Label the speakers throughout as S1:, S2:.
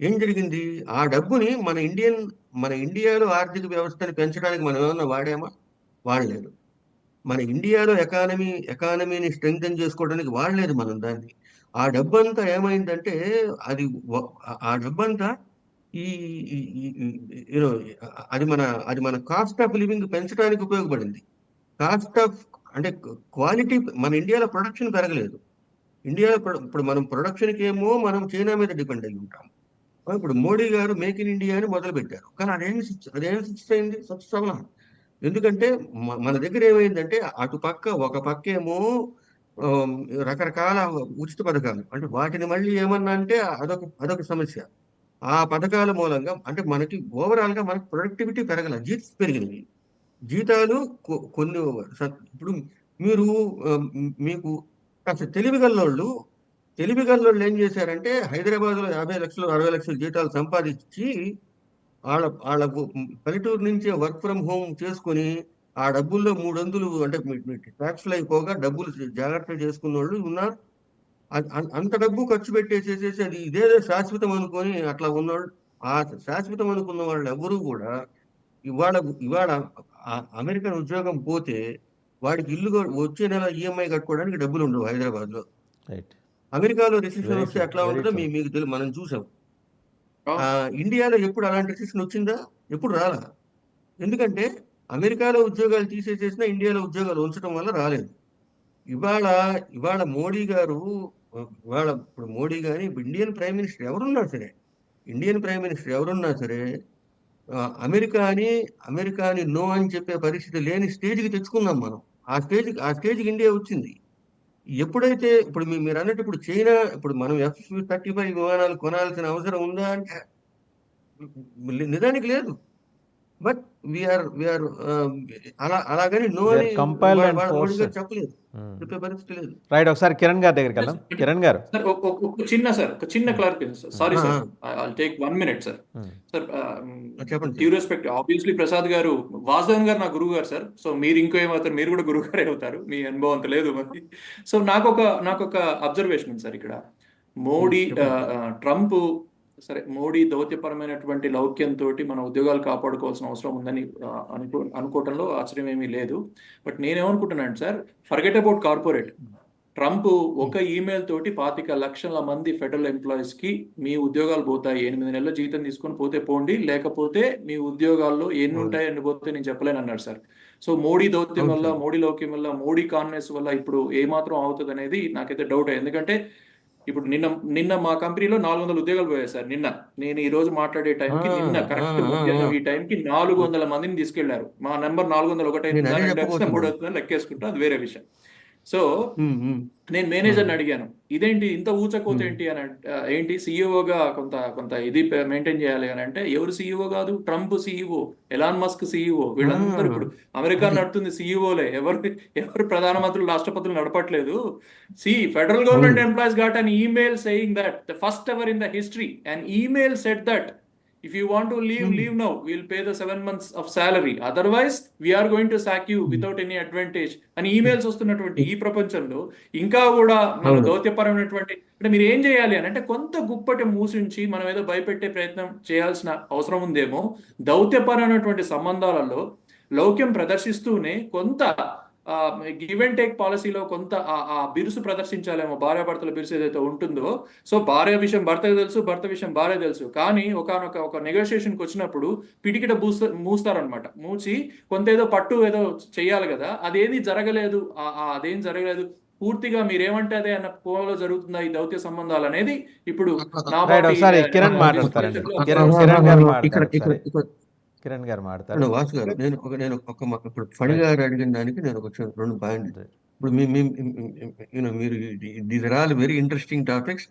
S1: ఏం జరిగింది? ఆ డబ్బుని మన ఇండియాలో ఆర్థిక వ్యవస్థని పెంచడానికి మనం ఏమన్నా వాడామా? వాడలేదు. మన ఇండియాలో ఎకానమీని స్ట్రెంగ్తెన్ చేసుకోవడానికి వాడలేదు మనం దాన్ని. ఆ డబ్బంతా ఏమైందంటే అది ఆ డబ్బంతా ఈ యూనో అది మన కాస్ట్ ఆఫ్ లివింగ్ పెంచడానికి ఉపయోగపడింది. కాస్ట్ ఆఫ్ అంటే క్వాలిటీ మన ఇండియాలో ప్రొడక్షన్ పెరగలేదు. ఇప్పుడు మనం ప్రొడక్షన్‌కి ఏమో మనం చైనా మీద డిపెండ్ అయ్యి ఉంటాం. ఇప్పుడు మోడీ గారు మేక్ ఇన్ ఇండియా అని మొదలుపెట్టారు. కానీ అదేమి సక్సెస్ అయింది? సక్సెస్ అవ్వలా. ఎందుకంటే మన దగ్గర ఏమైందంటే ఒక పక్కేమో ఆహ్, రకరకాల ఉచిత పథకాలు. అంటే వాటిని మళ్ళీ ఏమన్నా అంటే అదొక సమస్య. ఆ పథకాల మూలంగా అంటే మనకి ప్రొడక్టివిటీ పెరగల. జీతాలు పెరిగినయి. జీతాలు కొన్ని ఇప్పుడు మీరు మీకు కాస్త తెలివి గల్లోళ్ళు ఏం చేశారంటే హైదరాబాద్‌లో 50,00,000, 60,00,000 జీతాలు సంపాదించి ఆళ్ళ పల్లెటూరు నుంచే వర్క్ ఫ్రమ్ హోమ్ చేసుకొని, ఆ డబ్బుల్లో మూడొంతులు అంటే మీ టాక్స్‌లు అయిపోగా డబ్బులు జాగ్రత్తగా చేసుకున్నోళ్ళు ఉన్నారు. అంత డబ్బు ఖర్చు పెట్టేసేసేసి అది ఇదేదో శాశ్వతం అనుకోని అట్లా ఉన్నోళ్ళు ఆ శాశ్వతం అనుకున్న వాళ్ళెవ్వరూ గూడా ఇవాళ ఇవాళ అమెరికన్ ఉద్యోగం పోతే వాడికి వచ్చే నెల ఈఎంఐ కట్టుకోవడానికి డబ్బులుండవు హైదరాబాద్‌లో.
S2: రైట్.
S1: అమెరికాలో రిసెషన్
S2: వెరీ
S1: వస్తే
S2: ట్రూ.
S1: ఎట్లా
S2: వెరీ
S1: ఉంటదో
S2: ట్రూ.
S1: మీకు మనం చూసాం.
S3: అవును.
S1: ఇండియాలో ఎప్పుడు అలాంటి రిసెషన్ వచ్చిందా? ఎప్పుడు రాలా. ఎందుకంటే అమెరికాలో ఉద్యోగాలు తీసేసేసినా ఇండియాలో ఉద్యోగాలు ఉంచడం వల్ల రాలేదు. ఇవాళ ఇవాళ మోడీ గారు ఇప్పుడు మోడీ గాని ఇప్పుడు ఇండియన్ ప్రైమ్ మినిస్టర్ ఎవరున్నా సరే అమెరికాని నో అని చెప్పే పరిస్థితి లేని స్టేజ్‌కి తెచ్చుకున్నాం మనం. ఆ స్టేజ్‌కి ఇండియా వచ్చింది. ఎప్పుడైతే ఇప్పుడు మీరన్నట్టు ఇప్పుడు చైనా ఇప్పుడు మనం F-35 విమానాలు కొనాల్సిన అవసరం ఉందా అంటే నిజానికి లేదు. బట్ వి ఆర్ అలాగని నో
S2: దే
S1: అని
S2: ఆర్ కంపైల్డ్ అండ్
S1: మోడీ గారు
S2: ఫోర్స్డ్.
S1: చెప్పలేదు. చెప్పే పరిస్థితి లేదు.
S2: రైట్. ఒకసారి కిరణ్ గారి దగ్గరికి వెళ్దాం. కిరణ్ గారు.
S3: సార్ ఒక చిన్న clarification sir. Sorry
S1: ah!
S3: Sir.
S1: Ah!
S3: I'll take 1 minute sir. Sir
S1: చెప్పండి
S3: due
S1: sir.
S3: Respect obviously Prasad గారు, వాసుదేవన్ గారు నా గురువు గారు సార్. సో మీరు ఇంకో ఏమవుతారు, మీరు కూడా గురువు గారే అవుతారు. మీ అనుభవం అంత లేదు మరి. సో నాకొక అబ్జర్వేషన్ ఉంది సార్ ఇక్కడ. మోడీ
S1: చెప్పండి సార్.
S3: ట్రంప్ సరే మోడీ దౌత్యపరమైనటువంటి లౌక్యంతో మన ఉద్యోగాలు కాపాడుకోవాల్సిన అవసరం ఉందని అనుకోవటంలో ఆశ్చర్యం ఏమీ లేదు. బట్ నేనేమనుకుంటున్నాను sir, forget about corporate. Trump ఒక ఈమెయిల్ తోటి 25 లక్షల మంది ఫెడరల్ ఎంప్లాయీస్ కి మీ ఉద్యోగాలు పోతాయి, 8 నెలల జీతం తీసుకొని పోతే పోండి, లేకపోతే మీ ఉద్యోగాల్లో ఎన్ని
S1: అవును.
S3: ఉంటాయి ఎన్ని పోతే నేను చెప్పలేను అన్నాడు సార్. సో మోడీ దౌత్యం
S1: అవును
S3: వల్ల,
S1: సార్.
S3: మోడీ లౌక్యం వల్ల, మోడీ కాన్ఫిడెన్స్ వల్ల ఇప్పుడు ఏమాత్రం అవుతుంది అనేది నాకైతే డౌట్. ఎందుకంటే ఇప్పుడు నిన్న నిన్న మా కంపెనీలో 400 ఉద్యోగాలు పోయాయి సార్. నేను ఈ రోజు మాట్లాడే
S1: ఆ!
S3: టైంకి నిన్న
S1: ఆ!
S3: కరెక్ట్
S1: ఆ! ఆ!
S3: మధ్యాహ్నం ఈ టైంకి 400 మందిని తీసుకెళ్లారు. మా నెంబర్ 401
S1: నేను
S3: అవుతుందా,
S1: అదే
S3: 2 అవుతుందా, 3
S1: చెప్పబోతున్నాను.
S3: అవుతుందా లెక్కేసుకుంటా, అది వేరే విషయం. సో
S1: హ్మ్. హ్మ్.
S3: నేను
S1: హ్మ్.
S3: మేనేజర్ని అడిగాను, ఇదేంటి ఇంత ఊచకోత
S1: హ్మ్.
S3: ఏంటి అని ఏంటి సీఈఓగా కొంత కొంత ఇది మెయింటైన్ చేయాలి అని అంటే, ఎవరు సీఈఓ కాదు, Trump CEO, Elon Musk CEO, వీళ్ళందరూ
S1: ఆ!
S3: ఇప్పుడు అమెరికా
S1: అది.
S3: నడుతుంది సీఈఓలే. ఎవరు ప్రధానమంత్రులు రాష్ట్రపతులు నడపట్లేదు. ఫెడరల్
S1: అవును.
S3: Government employees got an email saying that the first ever in the history an email set that if you want to leave,
S1: హ్మ్.
S3: leave now, we'll pay the 7 months of salary, otherwise we are going to sack you
S1: హ్మ్.
S3: without any advantage అని
S1: హ్మ్.
S3: Emails వస్తున్నటువంటి
S1: హ్మ్.
S3: ఈ ప్రపంచంలో ఇంకా కూడా నన్ను
S1: అవును.
S3: దౌత్యపరమైనటువంటి అంటే మీరు ఏం చేయాలి అని అంటే, కొంత గుప్పటి మూసించి మనం ఏదో భయపెట్టే ప్రయత్నం చేయాల్సిన అవసరం ఉందేమో. దౌత్యపరమైనటువంటి సంబంధాలలో లౌక్యం ప్రదర్శిస్తూనే కొంత గివ్ అండ్ టేక్ పాలసీలో కొంత ఆ బిరుసు ప్రదర్శించాలేమో, భార్యాభర్తల బిరుసు ఏదైతే ఉంటుందో. సో భార్య విషయం భర్తకు తెలుసు, భర్త విషయం భార్య తెలుసు, కానీ ఒక నెగోషియేషన్కి వచ్చినప్పుడు పిటికిట మూస్తారనమాట. మూసి కొంత ఏదో పట్టు ఏదో చెయ్యాలి కదా, అదేది జరగలేదు. అదేం జరగలేదు, పూర్తిగా మీరేమంటే అదే అన్న కోవలో జరుగుతుందా ఈ దౌత్య సంబంధాలు అనేది ఇప్పుడు నా
S2: రైట్.
S3: పార్టీ
S2: ఒకసారి కిరణ్ మాట్లాడతారండి. కిరణ్ గారు
S1: ఇక్కడ
S2: మాట్లాడతారు
S1: ఇక్కడ
S2: ఒకసారి.
S1: ఇక్కడ
S2: కిరణ్ గారు మాట్లాడతారు.
S1: వాసు గారు ఇప్పుడు ఫణి
S2: రైట్.
S1: గారు అడిగిన దానికి నేను ఒక 2 పాయింట్లు. ఇప్పుడు మీ మీ మీరు these are all very interesting topics.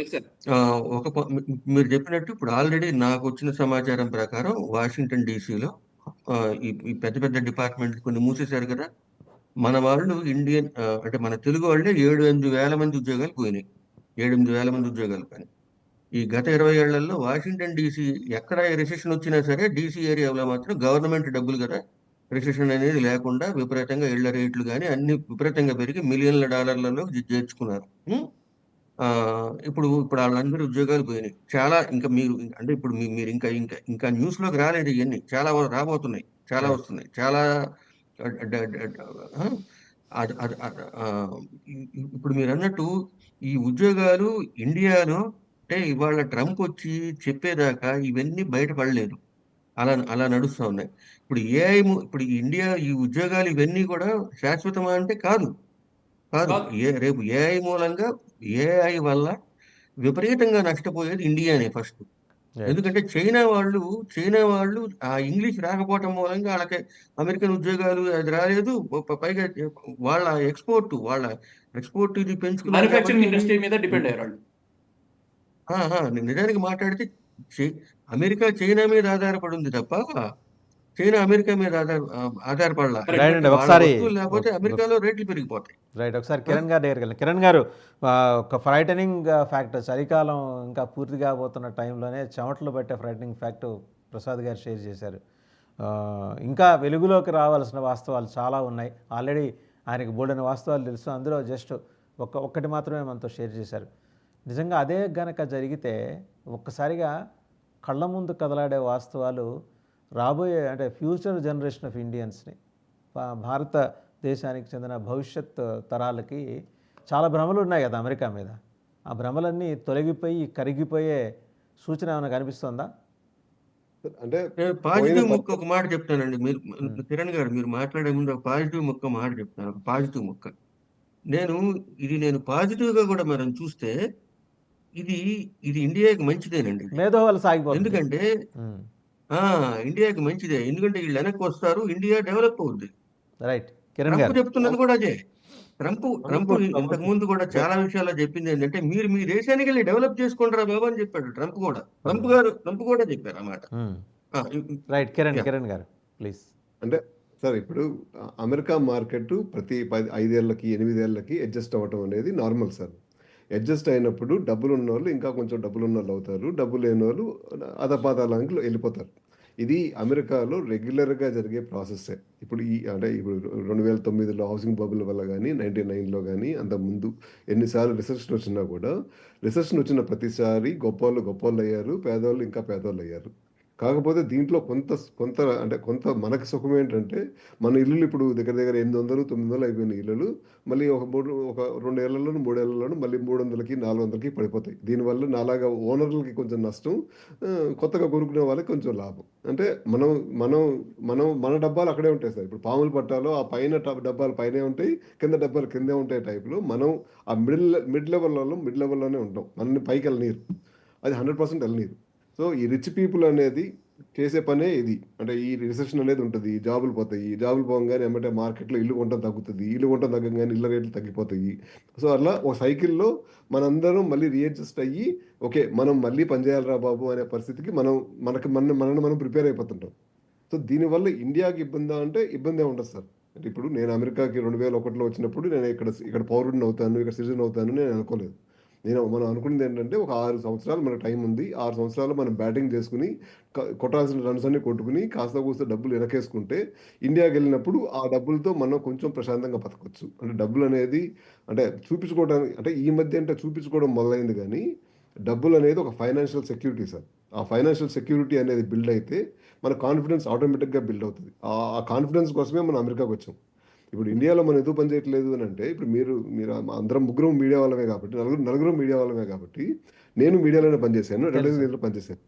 S3: Yes sir.
S1: మీరు చెప్పినట్టు ఇప్పుడు ఆల్రెడీ నాకు వచ్చిన సమాచారం ప్రకారం వాషింగ్టన్ డీసీలో ఈ పెద్ద పెద్ద డిపార్ట్మెంట్ కొన్ని మూసేశారు కదా. మన వాళ్ళు అంటే మన తెలుగు వాళ్ళే 7-8 వేల మంది ఉద్యోగాలు పోయినాయి. 7-8 వేల మంది ఉద్యోగాలు పోయినాయి. ఈ గత 20 ఏళ్లలో వాషింగ్టన్ డీసీ ఎక్కడ రిసెషన్ వచ్చినా సరే డీసీ ఏరియాలో మాత్రం గవర్నమెంట్ డబ్బులు కదా, రిసెషన్ అనేది లేకుండా విపరీతంగా ఇళ్ల రేట్లు కానీ అన్ని విపరీతంగా పెరిగి మిలియన్ల డాలర్లలో చేర్చుకున్నారు. ఇప్పుడు వాళ్ళందరూ ఉద్యోగాలు పోయినాయి. చాలా ఇంకా మీరు అంటే ఇప్పుడు మీరు ఇంకా ఇంకా ఇంకా న్యూస్లోకి రాలేదు ఇవన్నీ. చాలా రాబోతున్నాయి. చాలా
S2: రైట్.
S1: వస్తున్నాయి. చాలా ఆ, ఇప్పుడు మీరు అన్నట్టు ఈ ఉద్యోగాలు ఇండియాలో అంటే ఇవాళ ట్రంప్ వచ్చి చెప్పేదాకా ఇవన్నీ బయటపడలేదు. అలా అలా నడుస్తూ ఉన్నాయి. ఇప్పుడు ఏఐ ఇప్పుడు ఈ ఇండియా ఈ ఉద్యోగాలు ఇవన్నీ కూడా శాశ్వతమా అంటే కాదు. కాదు.
S3: కాదు.
S1: రేపు ఏఐ మూలంగా ఏఐ వల్ల విపరీతంగా నష్టపోయేది ఇండియానే ఫస్ట్.
S2: రైట్.
S1: ఎందుకంటే చైనా వాళ్ళు ఆ ఇంగ్లీష్ రాకపోవటం మూలంగా వాళ్ళకి అమెరికన్ ఉద్యోగాలు అది రాలేదు. పైగా వాళ్ళ ఎక్స్పోర్ట్ ఇది పెంచుకున్నారు
S3: మ్యానుఫ్యాక్చరింగ్
S1: కాబట్టి
S3: ఇండస్ట్రీ మీద డిపెండ్ అయ్యారు వాళ్ళు.
S1: నిజానికి మాట్లాడితే అమెరికా చైనా మీద ఆధారపడి ఉంది తప్ప చైనా అమెరికా మీద ఆధారపడాల.
S3: Correct.
S2: రైట్ అండి.
S1: ఎందుకంటే వాళ్ళ
S2: ఒకసారి
S1: వస్తువులు లేకపోతే అమెరికాలో రేట్లు పెరిగిపోతాయి.
S2: రైట్. ఒకసారి కిరణ్ గారి దగ్గరికి వెళ్ళండి. కిరణ్ గారు, ఒక ఫ్రైటనింగ్ ఫ్యాక్ట్, చలికాలం ఇంకా పూర్తి కాబోతున్న టైంలోనే చెమటలు పట్టే ఫ్రైటనింగ్ ఫ్యాక్ట్ ప్రసాద్ గారు షేర్ చేశారు. ఇంకా వెలుగులోకి రావాల్సిన వాస్తవాలు చాలా ఉన్నాయి. ఆల్రెడీ ఆయనకి బోల్డని వాస్తవాలు తెలుసు. అందులో జస్ట్ ఒక్కటి మాత్రమే మనతో షేర్ చేశారు. నిజంగా అదే గనక జరిగితే ఒక్కసారిగా కళ్ళ ముందు కదలాడే వాస్తవాలు రాబోయే అంటే ఫ్యూచర్ జనరేషన్ ఆఫ్ ఇండియన్స్ని, భారతదేశానికి చెందిన భవిష్యత్ తరాలకి చాలా భ్రమలు ఉన్నాయి కదా అమెరికా మీద. ఆ భ్రమలన్నీ తొలగిపోయి కరిగిపోయే సూచన ఏమైనా కనిపిస్తుందా?
S4: అంటే
S1: నేను పాజిటివ్ ముక్క ఒక మాట చెప్తానండి. మీరు కిరణ్ గారు మీరు మాట్లాడే ముందు ఒక పాజిటివ్ ముక్క మాట చెప్తాను. ఒక పాజిటివ్ ముక్క నేను పాజిటివ్గా కూడా మనం చూస్తే ఇది ఇది ఇండియాకి మంచిదేనండి.
S2: మేధోవలు సాగిపోతుంది.
S1: ఎందుకంటే ఇండియాకి మంచిదే. ఎందుకంటే వీళ్ళు వెనక్కి వస్తారు, ఇండియా డెవలప్ అవుద్ది.
S2: రైట్. కిరణ్
S1: ట్రంప్
S2: గారు
S1: చెప్తున్నది కూడా అదే. ట్రంప్ ఇంతకు ముందు కూడా చాలా విషయాల్లో చెప్పింది ఏంటంటే మీరు మీ దేశానికి వెళ్ళి డెవలప్ చేసుకుంటారా బాబు అని చెప్పాడు ట్రంప్ కూడా. ట్రంప్ కూడా చెప్పారు అన్నమాట.
S2: రైట్. కిరణ్ గారు ప్లీజ్.
S4: అంటే సార్ ఇప్పుడు అమెరికా మార్కెట్ ప్రతి 5 ఏళ్ళకి 8 ఏళ్ళకి అడ్జస్ట్ అవ్వటం అనేది నార్మల్ సార్. అడ్జస్ట్ అయినప్పుడు డబ్బులు ఉన్న వాళ్ళు ఇంకా కొంచెం డబ్బులు ఉన్న వాళ్ళు అవుతారు, డబ్బు లేని వాళ్ళు అధపాతాళానికి వెళ్ళిపోతారు. ఇది అమెరికాలో రెగ్యులర్గా జరిగే ప్రాసెస్సే. ఇప్పుడు అంటే ఇప్పుడు 2009లో హౌసింగ్ బబుల్ వల్ల కానీ 99లో కానీ అంతకుముందు ఎన్నిసార్లు రిసెషన్ వచ్చినా కూడా రిసెషన్ వచ్చిన ప్రతిసారి గొప్పవాళ్ళు అయ్యారు, పేదవాళ్ళు ఇంకా పేదవాళ్ళు అయ్యారు. కాకపోతే దీంట్లో కొంత మనకి సుఖం ఏంటంటే మన ఇల్లులు ఇప్పుడు దగ్గర దగ్గర 800-900 అయిపోయిన ఇల్లులు మళ్ళీ ఒక 2 ఏళ్లలోను 3 ఏళ్లలోను మళ్ళీ 300కి 400కి పడిపోతాయి. దీనివల్ల నాలాగా ఓనర్లకి కొంచెం నష్టం, కొత్తగా కొనుక్కునే వాళ్ళకి కొంచెం లాభం. అంటే మన డబ్బాలు అక్కడే ఉంటాయి సార్. ఇప్పుడు పాములు పట్టాలో ఆ పైన డబ్బాలు పైనే ఉంటాయి, కింద డబ్బాలు కిందే ఉంటాయి టైప్లో మనం ఆ మిడ్ లెవెల్లోనే ఉంటాం. మనల్ని పైకి వెళ్ళనీరు, అది 100% వెళ్ళనీరు. సో ఈ రిచ్ పీపుల్ అనేది చేసే పనే ఇది. అంటే ఈ రిసెషన్ అనేది ఉంటుంది, జాబులు పోతాయి, జాబులు పోగానే ఏమంటే మార్కెట్లో ఇల్లు కొనడం తగ్గుతుంది, ఇల్లు కొనడం తగ్గగానే ఇళ్ళ రేట్లు తగ్గిపోతాయి. సో అట్లా ఒక సైకిల్లో మనందరం మళ్ళీ రీఅడ్జస్ట్ అయ్యి ఓకే మనం మళ్ళీ పనిచేయాలరా బాబు అనే పరిస్థితికి మనం ప్రిపేర్ అయిపోతుంటాం. సో దీనివల్ల ఇండియాకి ఇబ్బందా అంటే ఇబ్బందే ఉండదు సార్. అంటే ఇప్పుడు నేను అమెరికాకి 2001లో వచ్చినప్పుడు నేను ఇక్కడ పౌరుడిని అవుతాను, ఇక్కడ సిటిజన్ అవుతాను నేను అనుకోలేదు. మనం అనుకున్నది ఏంటంటే ఒక 6 సంవత్సరాలు మనకు టైం ఉంది, 6 సంవత్సరాలు మనం బ్యాటింగ్ చేసుకుని కొట్టాల్సిన రన్స్ అన్ని కొట్టుకుని కాస్త కూస్త డబ్బులు వెనకేసుకుంటే ఇండియాకి వెళ్ళినప్పుడు ఆ డబ్బులతో మనం కొంచెం ప్రశాంతంగా బతకొచ్చు. అంటే డబ్బులు అనేది అంటే చూపించుకోవడానికి అంటే ఈ మధ్య అంటే చూపించుకోవడం మొదలైంది, కానీ డబ్బులు అనేది ఒక ఫైనాన్షియల్ సెక్యూరిటీ సార్. ఆ ఫైనాన్షియల్ సెక్యూరిటీ అనేది బిల్డ్ అయితే మన కాన్ఫిడెన్స్ ఆటోమేటిక్గా బిల్డ్ అవుతుంది. ఆ కాన్ఫిడెన్స్ కోసమే మనం అమెరికాకి వచ్చాం. ఇప్పుడు ఇండియాలో మనం ఎందుకు పనిచేయట్లేదు అని అంటే ఇప్పుడు మీరు అందరం ముగ్గురం మీడియా వాళ్ళమే కాబట్టి నలుగురు మీడియా వాళ్ళమే కాబట్టి నేను మీడియాలోనే పనిచేశాను, టెలివిజన్లో పనిచేశాను.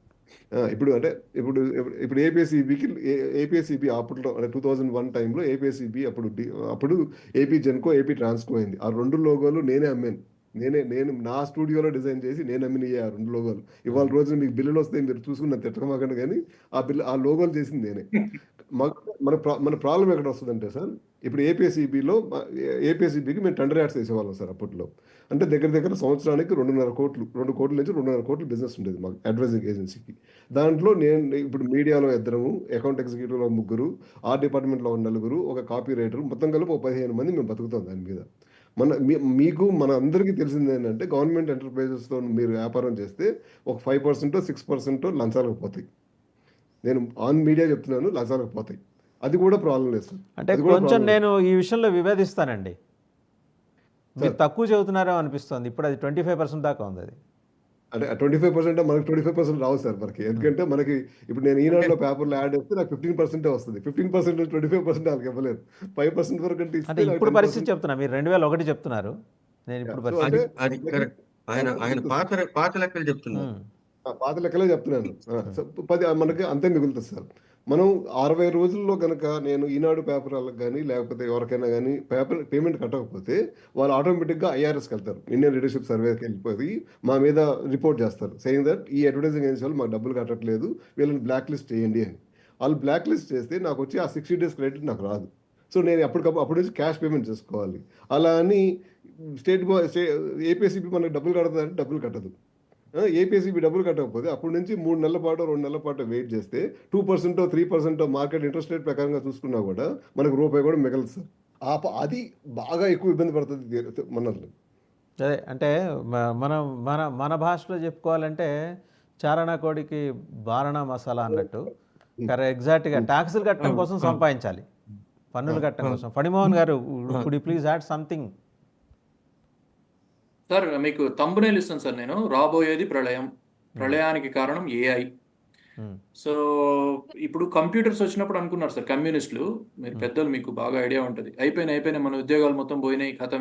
S4: ఇప్పుడు అంటే ఇప్పుడు ఏపీఎస్ఈబీ అప్పట్లో అంటే 2001 టైంలో ఏపీఎస్ఈబీ అప్పుడు ఏపీ జెన్కో ఏపీ ట్రాన్స్కో అయింది. ఆ 2 లోగోలు నేనే అమ్మాను. నేను నా స్టూడియోలో డిజైన్ చేసి నేను అమ్మినయ్యే ఆ 2 లోగోలు. ఇవాళ రోజున మీకు బిల్లులు వస్తే మీరు చూసుకున్న తిట్టకమాకండి, కానీ ఆ లోగోలు చేసింది నేనే. మన ప్రాబ్లం ఎక్కడ వస్తుందంటే సార్, ఇప్పుడు ఏపీఎస్ఈబీకి మేము టెండర్ యాడ్స్ వేసేవాళ్ళం సార్ అప్పట్లో. అంటే దగ్గర సంవత్సరానికి 2.5 కోట్లు 2 కోట్ల నుంచి 2.5 కోట్లు బిజినెస్ ఉండేది మాకు అడ్వైజింగ్ ఏజెన్సీకి. దాంట్లో నేను ఇప్పుడు మీడియాలో 2, అకౌంట్ ఎగ్జిక్యూటివ్లో 3, ఆర్ట్ డిపార్ట్మెంట్లో 4, ఒక కాపీ రైటర్, మొత్తం కలిపి ఒక 15 మంది మేము బతుకుతాం దాని మీద. మన అందరికీ తెలిసింది ఏంటంటే గవర్నమెంట్ ఎంటర్ప్రైజెస్తో మీరు వ్యాపారం చేస్తే ఒక 5%, 6% లంచాలకు పోతాయి. నేను ఆన్ మీడియా చెప్తున్నాను, లంచాలకు పోతాయి. అది కూడా ప్రాబ్లం లేదు సార్.
S2: అంటే కొంచెం నేను ఈ విషయంలో వివాదిస్తానండి. మీరు తక్కువ చెబుతున్నారో అనిపిస్తుంది. ఇప్పుడు అది 25% దాకా ఉంది అది.
S4: అంటే 25% మనకి 25% రావు సార్ మనకి. ఎందుకంటే మనకి ఇప్పుడు నేను ఈనాడులో పేపర్‌లో యాడ్ చేస్తే నాకు 15% వస్తది. 15% నుంచి 25% ఆళ్ళకి ఇవ్వలేదు. 5% వరకు అంటే
S2: అంటే
S4: ఇస్తే నాకు
S2: ఇప్పుడు పరిస్థితి
S4: 10%
S2: చెప్తున్నా. మీరు 2001 చెప్తున్నారు. నేను ఇప్పుడు
S4: సో
S2: పరిస్థితి
S4: అంటే
S1: అది
S4: మనకి
S1: కరెక్ట్. ఆయన ఆయన
S4: మిగులుతుంది
S1: పాత
S4: సార్.
S1: పాత లెక్కలు చెప్తున్నారు.
S2: హ్మ్.
S4: పాత లెక్కలే చెప్తున్నాను. సో 10 మనకి అంతే మిగులుతది సార్. మనం 60 రోజుల్లో గనక నేను ఈనాడు పేపర్ ఆళ్ళకి గాని, లేకపోతే ఎవరికైనా గాని పేమెంట్ కట్టకపోతే వాళ్ళు ఆటోమేటిక్‌గా ఐఆర్ఎస్‌కెళ్తారు. ఇండియన్ లీడర్‌షిప్ సర్వేకెళ్ళిపోయి మా మీద రిపోర్ట్ చేస్తారు. సేయింగ్ దట్ ఈ అడ్వర్టైజింగ్ ఏజెన్సీ వాళ్ళు మాకు డబ్బులు కట్టట్లేదు. వీళ్ళని బ్లాక్ లిస్ట్ చేయండి అని. ఆళ్ళు బ్లాక్ లిస్ట్ చేస్తే నాకొచ్చి ఆ 60 డేస్ క్రెడిట్ నాకు రాదు. సో నేను అప్పటి నుంచి క్యాష్ పేమెంట్ చేసుకోవాలి. అలా అని ఏపీఎస్‌సీబీ మనకు డబ్బులు కడతదంటే డబ్బులు కట్టదు. ఏపీఎస్‌సీబీ డబ్బులు కట్టకపోతే అప్పటి నుంచి 3 నెలల పాటో, 2 నెలల పాటో వెయిట్ చేస్తే 2%, 3% మార్కెట్ ఇంట్రెస్ట్ రేట్ ప్రకారంగా చూసుకున్నా కూడా మనకు రూపాయి కూడా మిగలదు సార్. అది బాగా ఎక్కువ ఇబ్బంది పడుతుంది మనల్ని.
S2: అదే అంటే మనం మన భాషలో చెప్పుకోవాలంటే చారణ కోడికి బారణ మసాలా అన్నట్టు ఎగ్జాక్ట్గా ట్యాక్సులు కట్టడం
S1: అవును,
S2: కోసం
S1: అవును,
S2: సంపాదించాలి, పన్నులు కట్టడం
S1: అవును,
S2: కోసం. ఫణిమోహన్ గారు,
S1: అవును.
S2: Could you please add something?
S3: Sir మీకు తంబునేల్ ఇస్తాను సార్ నేను. రాబోయేది ప్రళయం, ప్రళయానికి కారణం ఏఐ. సో ఇప్పుడు కంప్యూటర్స్ వచ్చినప్పుడు అనుకున్నారు సార్ కమ్యూనిస్టులు, మీరు పెద్దలు, మీకు బాగా ఐడియా ఉంటుంది, అయిపోయినాయి మన ఉద్యోగాలు మొత్తం పోయినాయి, కథ